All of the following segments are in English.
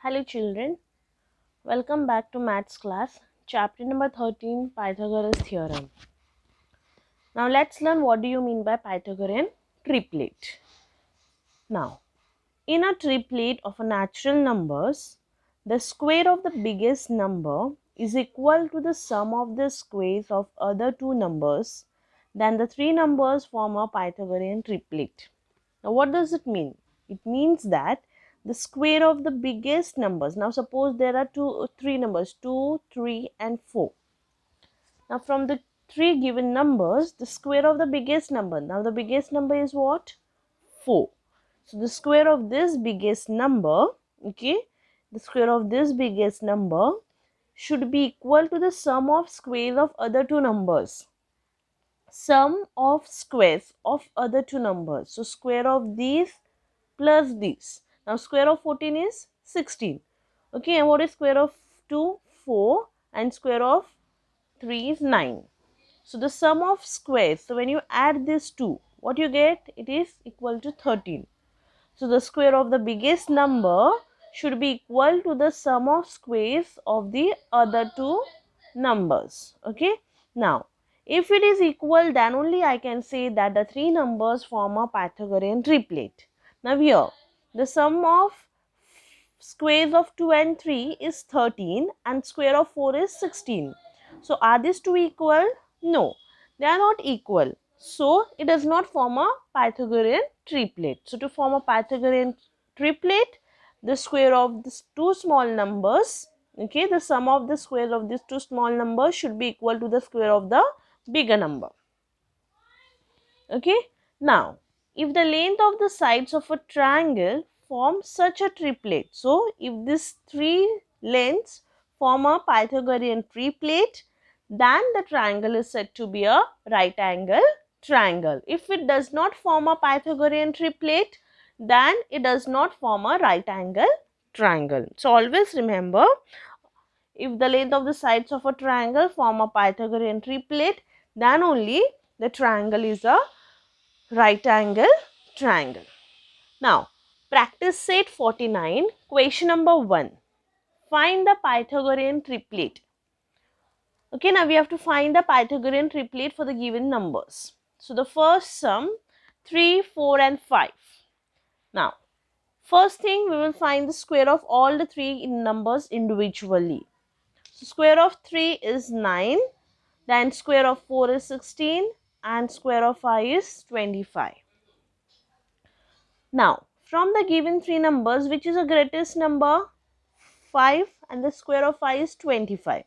Hello children, welcome back to maths class, chapter number 13, Pythagoras Theorem. Now let's learn what do you mean by Pythagorean triplet. Now, in a triplet of a natural numbers, the square of the biggest number is equal to the sum of the squares of other two numbers. Then the three numbers form a Pythagorean triplet. Now what does it mean? It means that the square of the biggest numbers. Now suppose there are three numbers 2, 3 and 4. Now from the three given numbers, the square of the biggest number. Now the biggest number is what? 4. So the square of this biggest number, okay, the square of this biggest number should be equal to the sum of squares of other two numbers. Sum of squares of other two numbers. So square of these plus this. Now square of 14 is 16. Okay, and what is square of 2? 4, and square of 3 is 9. So the sum of squares, so when you add these two, what you get? It is equal to 13. So the square of the biggest number should be equal to the sum of squares of the other two numbers. Okay, now if it is equal, then only I can say that the three numbers form a Pythagorean triplet. Now here, the sum of squares of 2 and 3 is 13 and square of 4 is 16. So are these two equal? No, they are not equal. So it does not form a Pythagorean triplet. So to form a Pythagorean triplet, the square of these two small numbers, okay, the sum of the squares of these two small numbers should be equal to the square of the bigger number. Okay, now if the length of the sides of a triangle forms such a triplet, so if these three lengths form a Pythagorean triplet, then the triangle is said to be a right angle triangle. If it does not form a Pythagorean triplet, then it does not form a right angle triangle. So always remember, if the length of the sides of a triangle form a Pythagorean triplet, then only the triangle is a right angle triangle. Now, practice set 49, question number 1. Find the Pythagorean triplet. Okay, now we have to find the Pythagorean triplet for the given numbers. So, the first sum 3, 4 and 5. Now, first thing we will find the square of all the three numbers individually. So, square of 3 is 9, then square of 4 is 16 and square of 5 is 25. Now, from the given three numbers, which is the greatest number? 5, and the square of 5 is 25.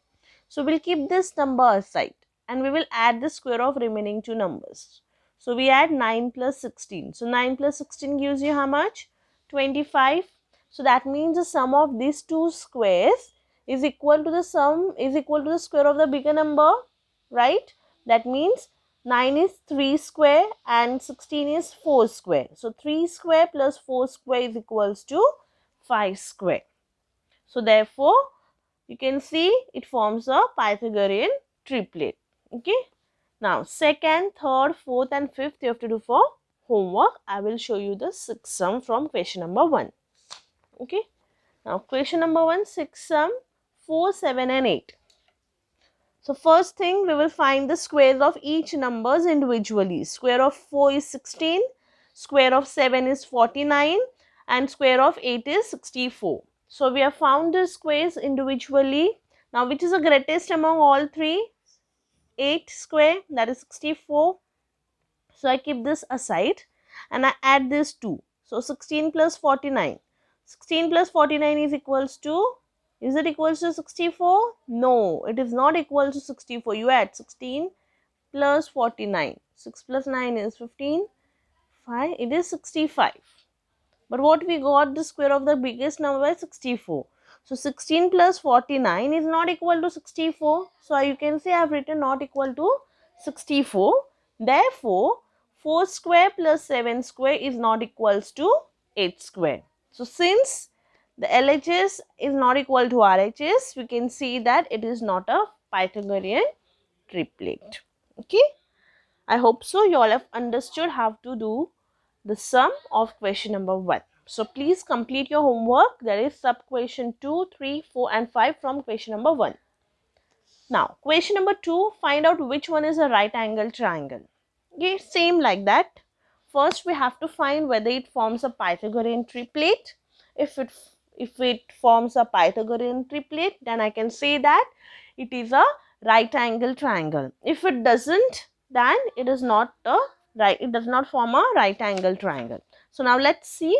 So, we will keep this number aside and we will add the square of remaining two numbers. So, we add 9 plus 16. So, 9 plus 16 gives you how much? 25. So, that means the sum of these two squares is equal to the square of the bigger number, right? That means 9 is 3 square and 16 is 4 square. So, 3 square plus 4 square is equals to 5 square. So, therefore, you can see it forms a Pythagorean triplet. Okay. Now, second, third, fourth and fifth you have to do for homework. I will show you the sixth sum from question number 1. Okay. Now, question number 1, sixth sum 4, 7 and 8. So, first thing we will find the squares of each numbers individually. Square of 4 is 16, square of 7 is 49 and square of 8 is 64. So, we have found the squares individually. Now, which is the greatest among all three? 8 square, that is 64. So, I keep this aside and I add this 2. So, 16 plus 49. 16 plus 49 is equals to, is it equals to 64? No, it is not equal to 64. You add 16 plus 49. 6 plus 9 is 15. 5, it is 65. But what we got, the square of the biggest number is 64. So, 16 plus 49 is not equal to 64. So, you can say I have written not equal to 64. Therefore, 4 square plus 7 square is not equals to 8 square. So, since the LHS is not equal to RHS, we can see that it is not a Pythagorean triplet. Okay. I hope so you all have understood how to do the sum of question number 1. So please complete your homework. There is sub question 2, 3, 4 and 5 from question number 1. Now question number 2, find out which one is a right angle triangle. Okay, same like that. First we have to find whether it forms a Pythagorean triplet. If it forms a Pythagorean triplet, then I can say that it is a right angle triangle. If it doesn't, then it is not a it does not form a right angle triangle. So now let's see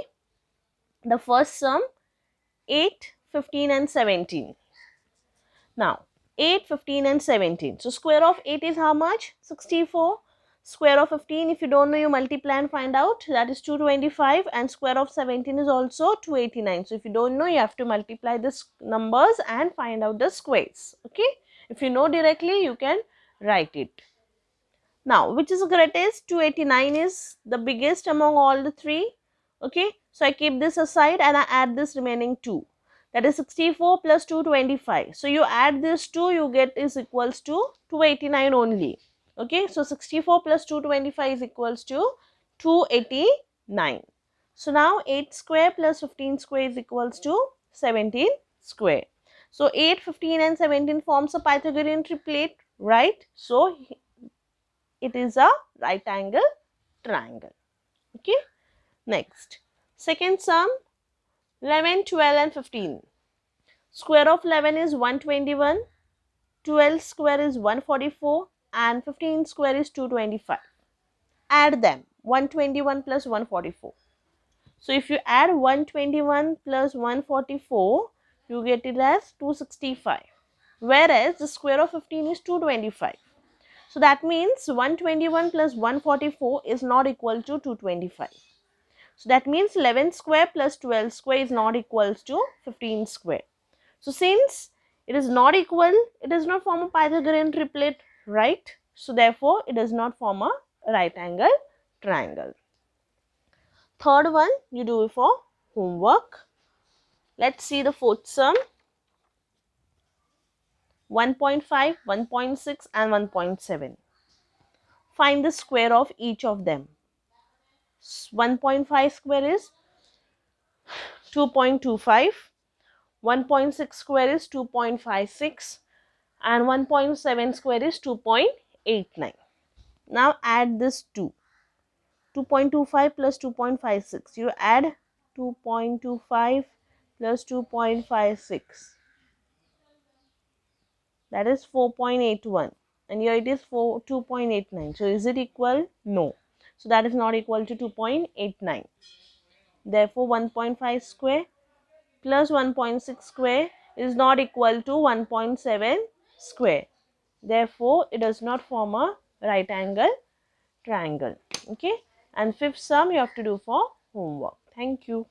the first sum, 8, 15 and 17. Now 8, 15 and 17. So square of 8 is how much? 64. Square of 15, if you don't know, you multiply and find out, that is 225, and square of 17 is also 289. So if you don't know, you have to multiply these numbers and find out the squares. Okay, if you know directly, you can write it. Now which is the greatest? 289 is the biggest among all the three. Okay, so I keep this aside and I add this remaining 2, that is 64 plus 225. So you add this 2, you get is equals to 289 only. Okay, so 64 plus 225 is equals to 289. So now 8 square plus 15 square is equals to 17 square. So 8, 15 and 17 forms a Pythagorean triplet, right? So it is a right angle triangle. Okay, next second sum, 11, 12 and 15. Square of 11 is 121, 12 square is 144 and 15 square is 225. Add them, 121 plus 144. So if you add 121 plus 144, you get it as 265. Whereas the square of 15 is 225. So that means 121 plus 144 is not equal to 225. So that means 11 square plus 12 square is not equals to 15 square. So since it is not equal, it does not form a Pythagorean triplet, right? So therefore it does not form a right angle triangle. Third one you do for homework. Let's see the fourth sum, 1.5, 1.6 and 1.7. Find the square of each of them. 1.5 square is 2.25, 1.6 square is 2.56 and 1.7 square is 2.89. Now add this 2.25 plus 2.56. You add 2.25 plus 2.56. That is 4.81. And here it is 2.89. So is it equal? No. So that is not equal to 2.89. Therefore 1.5 square plus 1.6 square is not equal to 1.7 square. Therefore it does not form a right angle triangle. Okay, and fifth sum you have to do for homework. Thank you.